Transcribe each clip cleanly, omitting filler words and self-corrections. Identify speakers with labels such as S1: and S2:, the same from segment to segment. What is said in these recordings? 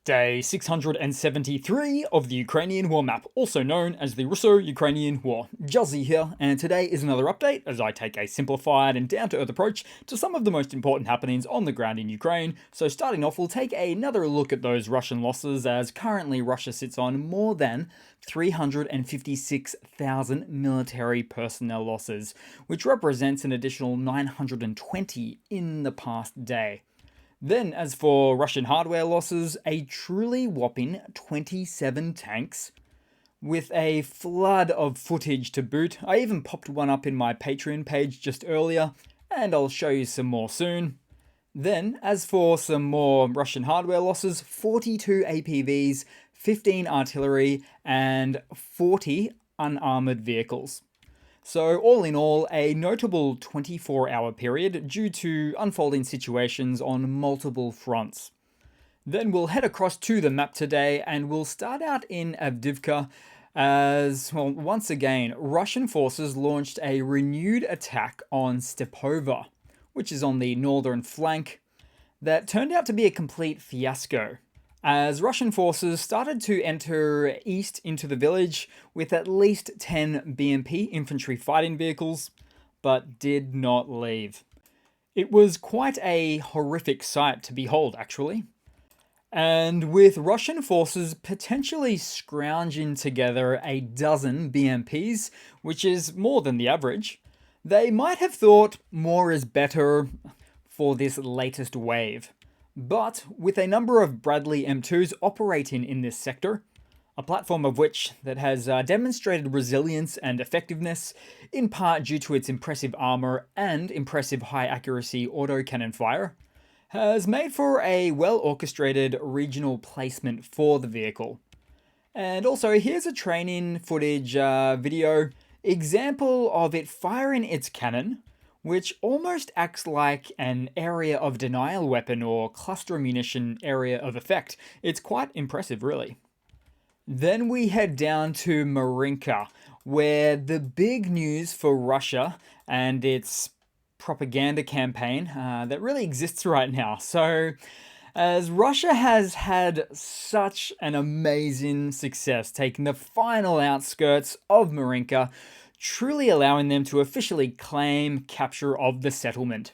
S1: Day 673 of the Ukrainian War Map, also known as the Russo-Ukrainian War. Juzzy here, and today is another update as I take a simplified and down-to-earth approach to some of the most important happenings on the ground in Ukraine. So starting off, we'll take another look at those Russian losses, as currently Russia sits on more than 356,000 military personnel losses, which represents an additional 920 in the past day. Then, as for Russian hardware losses, a truly whopping 27 tanks, with a flood of footage to boot. I even popped one up in my Patreon page just earlier, and I'll show you some more soon. Then, as for some more Russian hardware losses, 42 APVs, 15 artillery, and 40 unarmored vehicles. So all in all, a notable 24-hour period due to unfolding situations on multiple fronts. Then we'll head across to the map today, and we'll start out in Avdiivka as, well, once again, Russian forces launched a renewed attack on Stepova, which is on the northern flank, that turned out to be a complete fiasco, as Russian forces started to enter east into the village with at least 10 BMP infantry fighting vehicles, but did not leave. It was quite a horrific sight to behold, actually. And with Russian forces potentially scrounging together a dozen BMPs, which is more than the average, they might have thought more is better for this latest wave. But with a number of Bradley M2s operating in this sector, a platform of which that has demonstrated resilience and effectiveness, in part due to its impressive armor and impressive high accuracy autocannon fire, has made for a well-orchestrated regional placement for the vehicle. And also, here's a training footage video example of it firing its cannon, which almost acts like an area of denial weapon or cluster munition area of effect. It's quite impressive, really. Then we head down to Marinka, where the big news for Russia and its propaganda campaign that really exists right now. So, as Russia has had such an amazing success taking the final outskirts of Marinka, truly allowing them to officially claim capture of the settlement,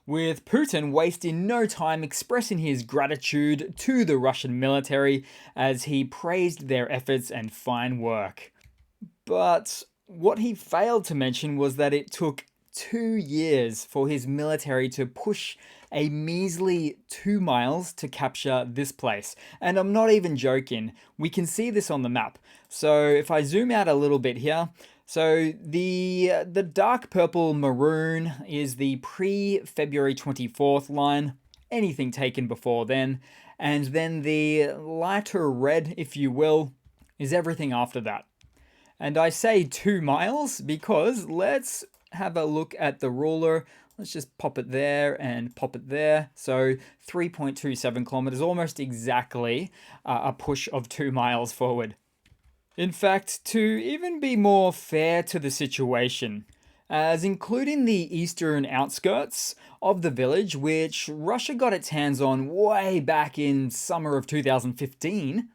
S1: with Putin wasting no time expressing his gratitude to the Russian military as he praised their efforts and fine work. But what he failed to mention was that it took 2 years for his military to push a measly 2 miles to capture this place. And I'm not even joking, we can see this on the map. So if I zoom out a little bit here, so the dark purple maroon is the pre-February 24th line, anything taken before then, and then the lighter red, if you will, is everything after that. And I say 2 miles because let's have a look at the ruler. Let's just pop it there and pop it there. So 3.27 kilometers, almost exactly a push of 2 miles forward. In fact, to even be more fair to the situation, as including the eastern outskirts of the village, which Russia got its hands on way back in summer of 2015,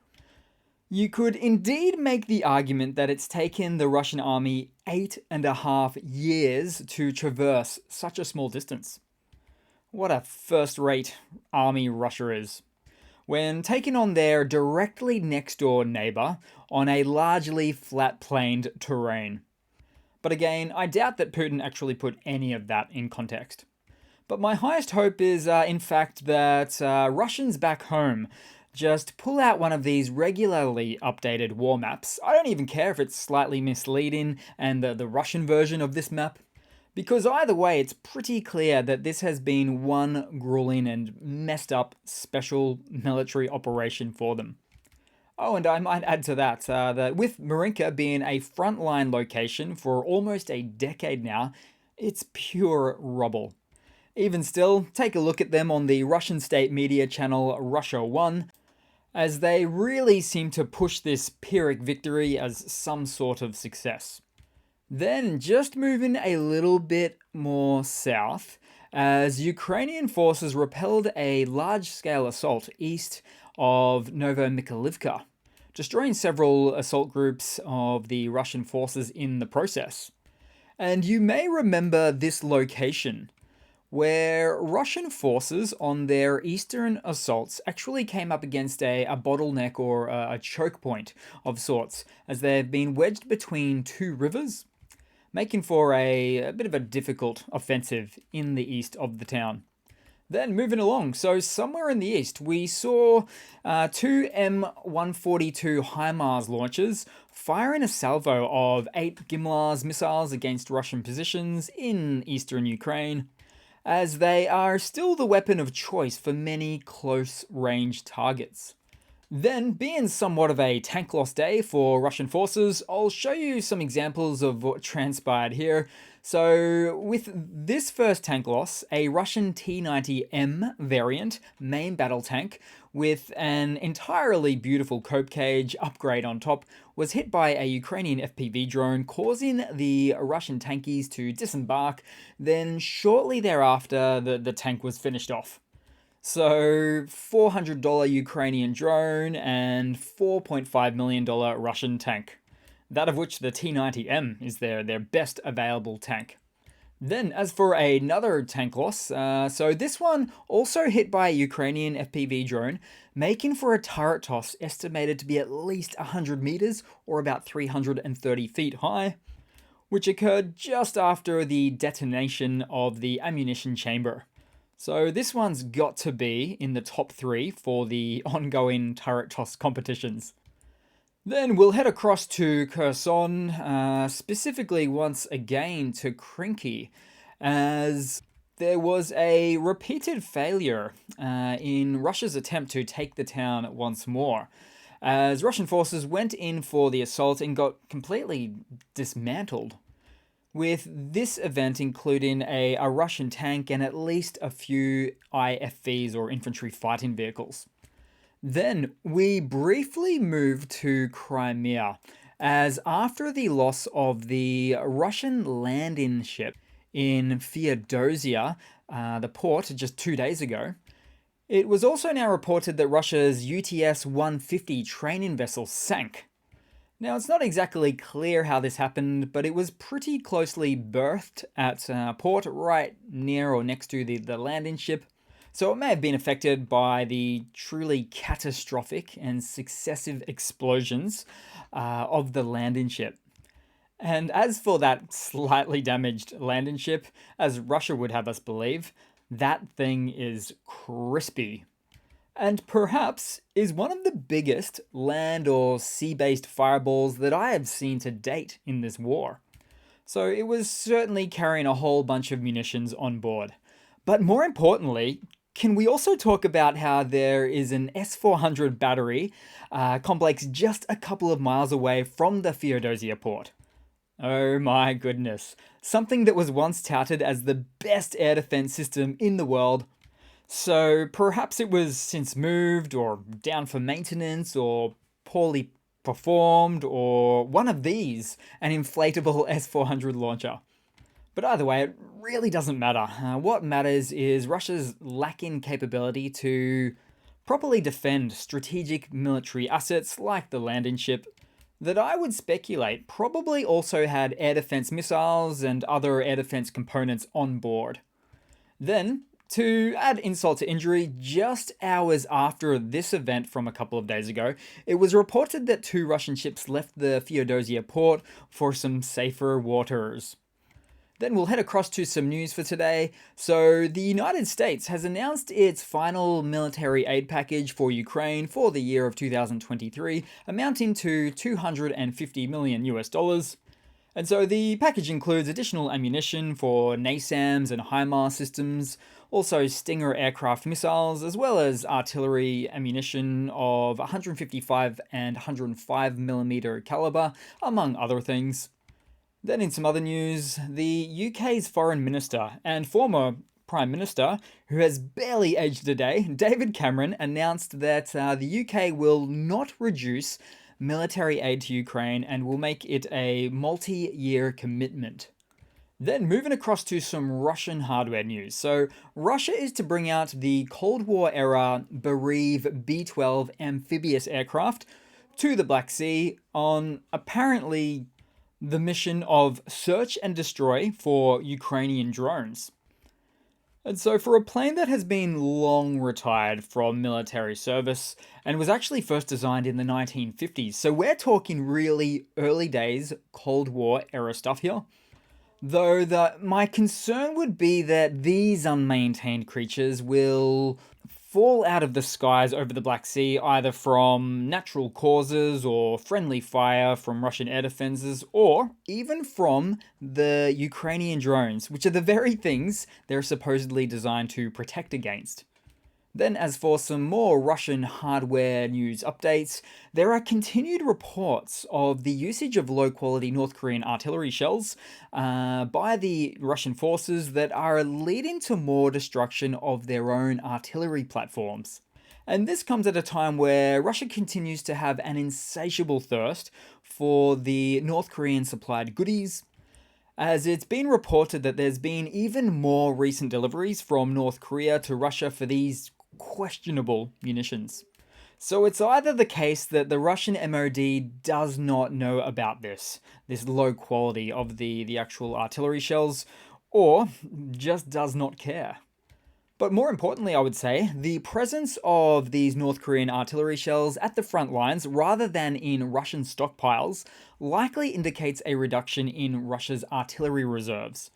S1: you could indeed make the argument that it's taken the Russian army 8.5 years to traverse such a small distance. What a first-rate army Russia is, when taking on their directly next-door neighbour on a largely flat-planed terrain. But again, I doubt that Putin actually put any of that in context. But my highest hope is, in fact, that Russians back home just pull out one of these regularly updated war maps. I don't even care if it's slightly misleading and the Russian version of this map, because either way, it's pretty clear that this has been one grueling and messed up special military operation for them. Oh, and I might add to that, that with Marinka being a frontline location for almost a decade now, it's pure rubble. Even still, take a look at them on the Russian state media channel Russia 1, as they really seem to push this Pyrrhic victory as some sort of success. Then, just moving a little bit more south, as Ukrainian forces repelled a large-scale assault east of Novomikhailivka, destroying several assault groups of the Russian forces in the process. And you may remember this location, where Russian forces on their eastern assaults actually came up against a bottleneck or a choke point of sorts, as they've been wedged between two rivers, making for a bit of a difficult offensive in the east of the town. Then moving along, so somewhere in the east, we saw two M142 HIMARS launchers firing a salvo of 8 GMLRS missiles against Russian positions in eastern Ukraine, as they are still the weapon of choice for many close-range targets. Then, being somewhat of a tank loss day for Russian forces, I'll show you some examples of what transpired here. So, with this first tank loss, a Russian T-90M variant main battle tank with an entirely beautiful cope cage upgrade on top was hit by a Ukrainian FPV drone, causing the Russian tankies to disembark. Then, shortly thereafter, the tank was finished off. So, $400 Ukrainian drone and $4.5 million Russian tank. That of which the T-90M is their best available tank. Then, as for another tank loss, so this one also hit by a Ukrainian FPV drone, making for a turret toss estimated to be at least 100 meters or about 330 feet high, which occurred just after the detonation of the ammunition chamber. So this one's got to be in the top 3 for the ongoing turret toss competitions. Then we'll head across to Kherson, specifically once again to Krinky, as there was a repeated failure in Russia's attempt to take the town once more, as Russian forces went in for the assault and got completely dismantled, with this event including a Russian tank and at least a few IFVs or infantry fighting vehicles. Then we briefly move to Crimea, as after the loss of the Russian landing ship in Feodosia, the port, just 2 days ago, it was also now reported that Russia's UTS-150 training vessel sank. Now, it's not exactly clear how this happened, but it was pretty closely berthed at port right near or next to the landing ship, so it may have been affected by the truly catastrophic and successive explosions of the landing ship. And as for that slightly damaged landing ship, as Russia would have us believe, that thing is crispy. And perhaps is one of the biggest land or sea-based fireballs that I have seen to date in this war. So it was certainly carrying a whole bunch of munitions on board. But more importantly, can we also talk about how there is an S-400 battery complex just a couple of miles away from the Feodosia port? Oh my goodness. Something that was once touted as the best air defense system in the world. So perhaps it was since moved or down for maintenance or poorly performed or one of these, an inflatable S-400 launcher. But either way, it really doesn't matter. What matters is Russia's lacking capability to properly defend strategic military assets like the landing ship that I would speculate probably also had air defense missiles and other air defense components on board. Then, to add insult to injury, just hours after this event from a couple of days ago, it was reported that 2 Russian ships left the Feodosia port for some safer waters. Then we'll head across to some news for today. So the United States has announced its final military aid package for Ukraine for the year of 2023, amounting to $250 million US. And so the package includes additional ammunition for NASAMS and HIMARS systems, also Stinger aircraft missiles, as well as artillery ammunition of 155 and 105mm caliber, among other things. Then in some other news, the UK's Foreign Minister and former Prime Minister, who has barely aged a day, David Cameron, announced that the UK will not reduce military aid to Ukraine and will make it a multi-year commitment. Then moving across to some Russian hardware news. So Russia is to bring out the Cold War era Bereave B-12 amphibious aircraft to the Black Sea on apparently the mission of search and destroy for Ukrainian drones. And so, for a plane that has been long retired from military service and was actually first designed in the 1950s, so we're talking really early days Cold War era stuff here. Though my concern would be that these unmaintained creatures will fall out of the skies over the Black Sea either from natural causes or friendly fire from Russian air defenses or even from the Ukrainian drones, which are the very things they're supposedly designed to protect against. Then, as for some more Russian hardware news updates, there are continued reports of the usage of low-quality North Korean artillery shells by the Russian forces that are leading to more destruction of their own artillery platforms. And this comes at a time where Russia continues to have an insatiable thirst for the North Korean supplied goodies, as it's been reported that there's been even more recent deliveries from North Korea to Russia for these questionable munitions. So it's either the case that the Russian MOD does not know about this low quality of the actual artillery shells, or just does not care. But more importantly, I would say, the presence of these North Korean artillery shells at the front lines rather than in Russian stockpiles likely indicates a reduction in Russia's artillery reserves,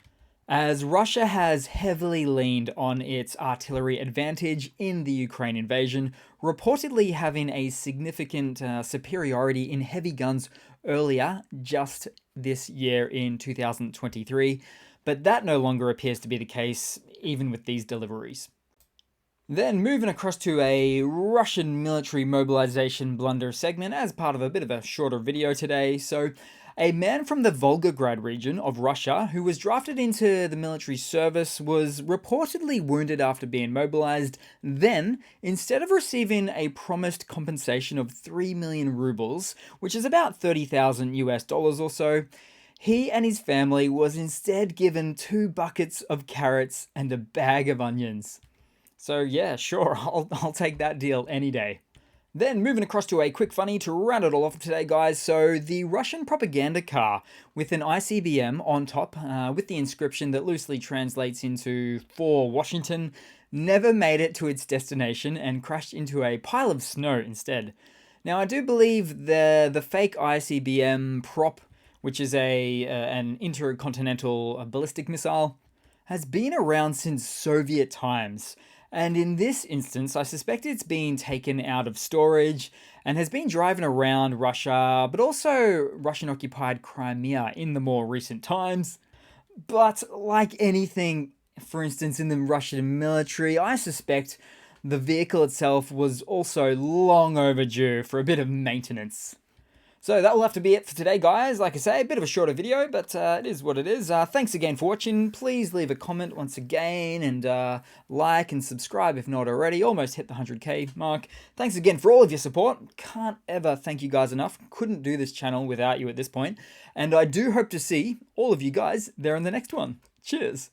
S1: as Russia has heavily leaned on its artillery advantage in the Ukraine invasion, reportedly having a significant superiority in heavy guns earlier just this year in 2023, but that no longer appears to be the case even with these deliveries. Then moving across to a Russian military mobilization blunder segment as part of a bit of a shorter video today. So a man from the Volgograd region of Russia who was drafted into the military service was reportedly wounded after being mobilized. Then, instead of receiving a promised compensation of 3 million rubles, which is about 30,000 US dollars or so, he and his family was instead given 2 buckets of carrots and a bag of onions. So yeah, sure, I'll take that deal any day. Then moving across to a quick funny to round it all off today, guys. So the Russian propaganda car with an ICBM on top with the inscription that loosely translates into "For Washington" never made it to its destination and crashed into a pile of snow instead. Now I do believe the fake ICBM prop, which is an intercontinental ballistic missile, has been around since Soviet times. And in this instance, I suspect it's been taken out of storage and has been driving around Russia, but also Russian-occupied Crimea in the more recent times. But like anything, for instance, in the Russian military, I suspect the vehicle itself was also long overdue for a bit of maintenance. So that will have to be it for today, guys. Like I say, a bit of a shorter video, but it is what it is. Thanks again for watching. Please leave a comment once again and like and subscribe if not already. Almost hit the 100k mark. Thanks again for all of your support. Can't ever thank you guys enough. Couldn't do this channel without you at this point. And I do hope to see all of you guys there in the next one. Cheers.